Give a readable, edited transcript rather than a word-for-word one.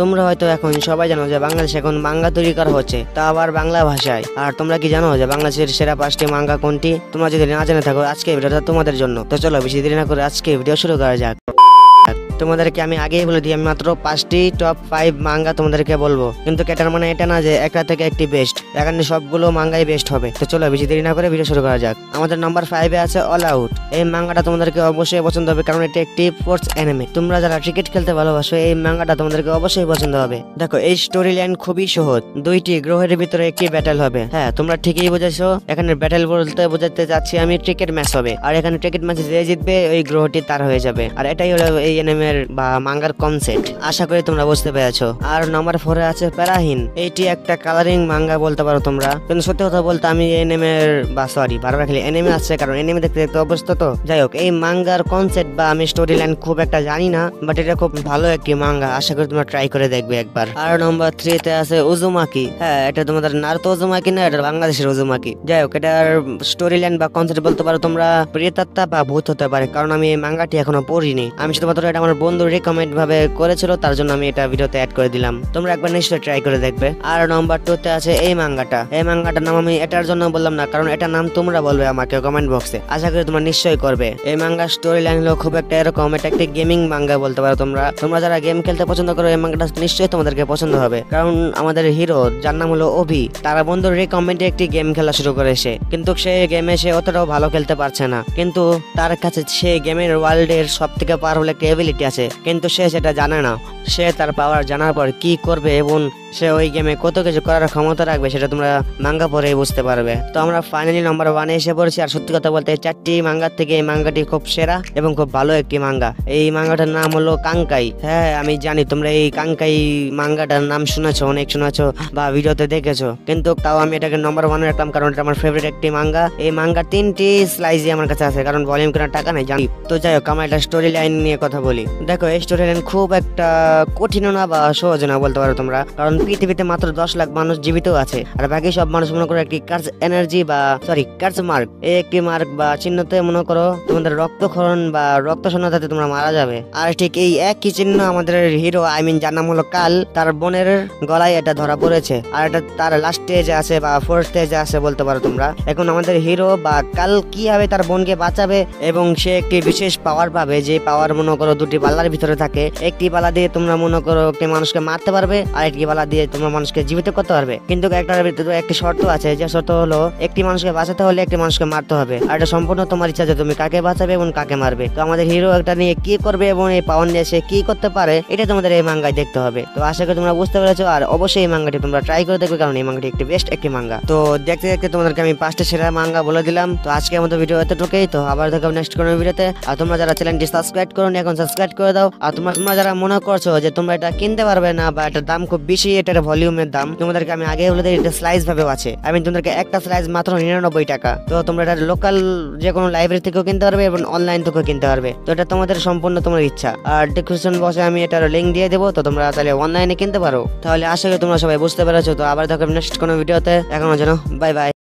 তোমরা হয়তো এখন সবাই জানো যে বাংলাদেশে এখন মাঙ্গা তৈরি করা হচ্ছে, তা আবার বাংলা ভাষায়। আর তোমরা কি জানো যে বাংলাদেশের সেরা 5টি মাঙ্গা কোনটি? তোমরা যদি না জেনে থাকো আজকে ভিডিওটা তোমাদের জন্য। তো চলো বেশি দেরি না করে আজকে ভিডিও শুরু করা যাক। তোমাদেরকে আমি আগেই বলে দিই, আমি মাত্র 5টি টপ 5 মাঙ্গা তোমাদেরকে বলবো, কিন্তু এটার মানে এটা না যে একটা থেকে একটি বেস্ট, এখানে সবগুলো মাঙ্গাই বেস্ট হবে। তো চলো বেশি দেরি না করে ভিডিও শুরু করা যাক। আমাদের নাম্বার 5-এ আছে অল আউট। এই মাঙ্গাটা তোমাদেরকে অবশ্যই পছন্দ হবে, কারণ এটা একটি স্পোর্টস অ্যানিমে। তোমরা যারা ক্রিকেট খেলতে ভালোবাসো এই মাঙ্গাটা তোমাদেরকে অবশ্যই পছন্দ হবে। দেখো এই স্টোরি লাইন খুবই সহজ, 2টি গ্রহের ভিতরে একটি ব্যাটেল হবে। হ্যাঁ তোমরা ঠিকই বুঝেছো, এখানে ব্যাটেল বলতে বোঝাতে যাচ্ছি আমি ক্রিকেট ম্যাচ হবে, আর এখানে ক্রিকেট ম্যাচে যে জিতবে ওই গ্রহটি তার হয়ে যাবে। আর এটাই হলো এই অ্যানিমের বা মাঙ্গার কনসেপ্ট। আশা করি তোমরা বুঝতে পেরেছো। আর নাম্বার 4-এ আছে প্যারাহিন। এইটি একটা কালারিং মাঙ্গা বলতে পারো তোমরা, কিন্তু সত্যি কথা বলতে আমি এনিমের বারবার খালি এনিমে আসছে, কারণ এনিমে দেখতে দেখতে অভ্যস্ত। তো যাই হোক, এই মাঙ্গার কনসেপ্ট বা আমি স্টোরি লাইন খুব একটা জানি না, বাট এটা খুব ভালো একটি মাঙ্গা। আশা করি তোমরা ট্রাই করে দেখবে একবার। আর নাম্বার 3-তে আছে উজুমাকি। হ্যাঁ এটা তোমাদের নারুতো উজুমাকি না, এটা বাংলাদেশের উজুমাকি। যাই হোক, এটার স্টোরি লাইন বা কনসেপ্ট বলতে পারো তোমরা প্রেতাত্মা বা ভূত হতে পারে, কারণ আমি এই মাঙ্গাটি এখনো পড়িনি। আমি শুধুমাত্র এটা আমার বন্ধু রিকমেন্ড ভাবে করেছিল, তার জন্য আমি এটা ভিডিওতে অ্যাড করে দিলাম। তোমরা একবার নিশ্চয়ই ট্রাই করে দেখবে। আর নাম্বার 2-তে আছে এই মাঙ্গাটা। এই মাঙ্গাটার নাম আমি এটার জন্য বললাম না, কারণ এটার নাম তোমরা বলবে আমাকে কমেন্ট বক্সে। আশা করি তোমরা নিশ্চয়ই করবে। এই মাঙ্গার স্টোরি লাইন হলো খুব একটা এরকম, এটা একটি গেমিং মাঙ্গা বলতে পারো তোমরা যারা গেম খেলতে পছন্দ করো এই মাঙ্গাটা নিশ্চয়ই তোমাদেরকে পছন্দ হবে, কারণ আমাদের হিরো যার নাম হলো অভি, তার বন্ধুর রিকমেন্ডে একটি গেম খেলা শুরু করেছে, কিন্তু সে গেমে সে অতটাও ভালো খেলতে পারছে না। কিন্তু তার কাছে সে গেমের ওয়ার্ল্ডের সব থেকে পাওয়ারফুল একটা এবিলিটি আছে, কিন্তু সে সেটা জানে না। সে তার পাওয়ার জানার পর কি করবে এবং সে ওই গেমে কত কিছু করার ক্ষমতা রাখবে সেটা তোমরা মাঙ্গা পরেই বুঝতে পারবে। তো আমরা ফাইনালি নাম্বার 1-এ এসে পড়েছি। আর সত্যি কথা বলতে 4টি মাঙ্গার থেকে এই মাঙ্গাটি খুব সেরা এবং খুব ভালো একটি মাঙ্গা। এই মাঙ্গাটার নাম হলো কাঙ্কাই। হ্যাঁ আমি জানি তোমরা এই কাঙ্কাই মাঙ্গাটার নাম শুনেছো, অনেক শুনেছো বা ভিডিওতে দেখেছো, কিন্তু তাও আমি এটাকে নাম্বার 1-এ রাখলাম, কারণ এটা আমার ফেভারিট একটি মাঙ্গা। এই মাঙ্গার 3টি স্লাইসই আমার কাছে আছে, কারণ ভলিউম কেনার টাকা নেই জানি। তো যাই হোক, আমার একটা স্টোরি লাইন নিয়ে কথা বলি। দেখো এই স্টোরি লাইন খুব একটা কঠিন না বা সহজ না বলতে পারো তোমরা, কারণ পৃথিবীতে মাত্র 10 লাখ মানুষ জীবিত আছে, আর বাকি সব মানুষ মনে করো একটি কার্স এনার্জি বা কার্স মার্ক, এই একটি মার্ক বা চিহ্নতে মনে করো তোমাদের রক্তক্ষরণ বা রক্ত শূন্যতাতে তোমরা মারা যাবে। আর ঠিক এই একই চিহ্ন আমাদের হিরো যার নাম হলো কাল, তার বোনের গলায় এটা ধরা পড়েছে, আর এটা তার লাস্ট স্টেজে আছে বা 4th স্টেজে আছে বলতে পারো তোমরা। এখন আমাদের হিরো বা কাল কিভাবে তার বোনকে বাঁচাবে, এবং সে একটি বিশেষ পাওয়ার পাবে, যে পাওয়ার মনে করো 2টি পাল্লার ভিতরে থাকে। একটি পাল্লা দিয়ে তোমরা মনে করো একটি মানুষকে মারতে পারবে, আর একটি পাল্লা দিয়ে তোমরা মানুষকে জীবিত করতে পারবে, কিন্তু একটার ভিতরে একটি শর্ত আছে, যে শর্ত হলো একটি মানুষকে বাঁচাতে হলে একটি মানুষকে মারতে হবে। আর এটা সম্পূর্ণ তোমার ইচ্ছা যে তুমি কাকে বাঁচাবে এবং কাকে মারবে। তো আমাদের হিরো একটা নিয়ে কি করবে এবং এই পাওয়ার নিয়ে সে কি করতে পারে এটা তোমাদের এই মাঙ্গায় দেখতে হবে। তো আশা করি তোমরা বুঝতে পেরেছো, আর অবশ্যই এই মাঙ্গাটি তোমরা ট্রাই করে দেখবে, কারণ এই মাঙ্গাটি একটি বেস্ট একটি মাঙ্গা। তো দেখতে দেখতে তোমাদেরকে আমি 5টা সেরা মাঙ্গা বলে দিলাম। তো আজকের মতো ভিডিও এতটুকুই, তো আবার দেখাবো নেক্সট কোনো ভিডিওতে। আর তোমরা যারা চ্যানেলটি সাবস্ক্রাইব করোনি এখন সাবস্ক্রাইব করে দাও। আর তোমরা যারা মনে করছো যে তোমরা এটা কিনতে পারবে না বা এটার দাম খুব বেশি, এটার ভলিউমের দাম, তোমাদেরকে আমি আগে বলে দিই এটা স্লাইস ভাবেও আছে। আমি তোমাদেরকে একটা স্লাইস মাত্র 99 টাকা। তো তোমরা এটা লোকাল যে কোনো লাইব্রেরি থেকেও কিনতে পারবে এবং অনলাইন থেকেও কিনতে পারবে। তো এটা তোমাদের সম্পূর্ণ তোমার ইচ্ছা। আর ডেসক্রিপশন বক্সে আমি এটার লিংক দিয়ে দেবো, তো তোমরা তাহলে অনলাইনে কিনতে পারো। তাহলে আশা করি তোমরা সবাই বুঝতে পেরেছো। তো আবার দেখো নেক্সট কোনো ভিডিওতে। এখনো যেন বাই বাই।